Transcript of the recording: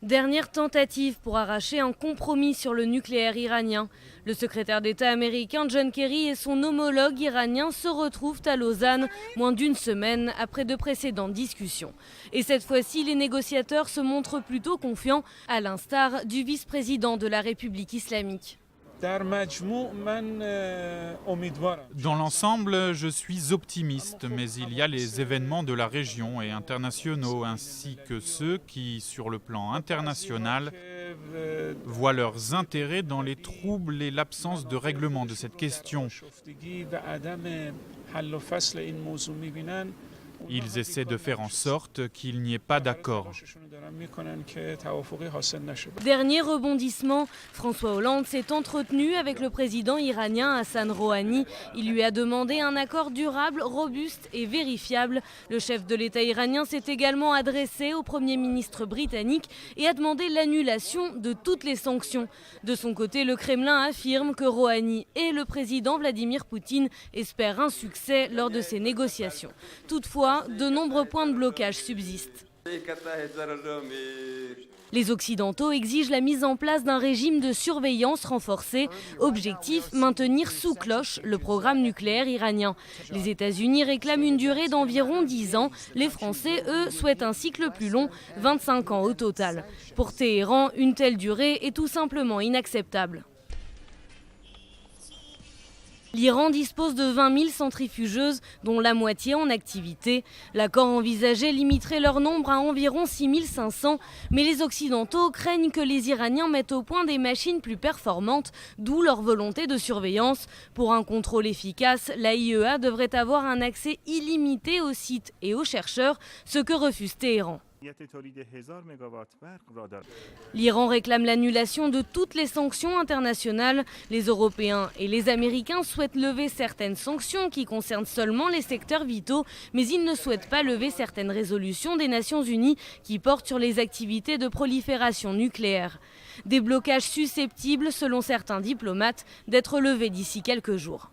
Dernière tentative pour arracher un compromis sur le nucléaire iranien. Le secrétaire d'État américain John Kerry et son homologue iranien se retrouvent à Lausanne moins d'une semaine après de précédentes discussions. Et cette fois-ci, les négociateurs se montrent plutôt confiants, à l'instar du vice-président de la République islamique. Dans l'ensemble, je suis optimiste, mais il y a les événements de la région et internationaux, ainsi que ceux qui, sur le plan international, voient leurs intérêts dans les troubles et l'absence de règlement de cette question. Ils essaient de faire en sorte qu'il n'y ait pas d'accord. Dernier rebondissement, François Hollande s'est entretenu avec le président iranien Hassan Rouhani. Il lui a demandé un accord durable, robuste et vérifiable. Le chef de l'État iranien s'est également adressé au Premier ministre britannique et a demandé l'annulation de toutes les sanctions. De son côté, le Kremlin affirme que Rouhani et le président Vladimir Poutine espèrent un succès lors de ces négociations. Toutefois, de nombreux points de blocage subsistent. Les Occidentaux exigent la mise en place d'un régime de surveillance renforcé. Objectif, maintenir sous cloche le programme nucléaire iranien. Les États-Unis réclament une durée d'environ 10 ans. Les Français, eux, souhaitent un cycle plus long, 25 ans au total. Pour Téhéran, une telle durée est tout simplement inacceptable. L'Iran dispose de 20 000 centrifugeuses, dont la moitié en activité. L'accord envisagé limiterait leur nombre à environ 6 500, mais les Occidentaux craignent que les Iraniens mettent au point des machines plus performantes, d'où leur volonté de surveillance. Pour un contrôle efficace, l'AIEA devrait avoir un accès illimité aux sites et aux chercheurs, ce que refuse Téhéran. L'Iran réclame l'annulation de toutes les sanctions internationales. Les Européens et les Américains souhaitent lever certaines sanctions qui concernent seulement les secteurs vitaux, mais ils ne souhaitent pas lever certaines résolutions des Nations Unies qui portent sur les activités de prolifération nucléaire. Des blocages susceptibles, selon certains diplomates, d'être levés d'ici quelques jours.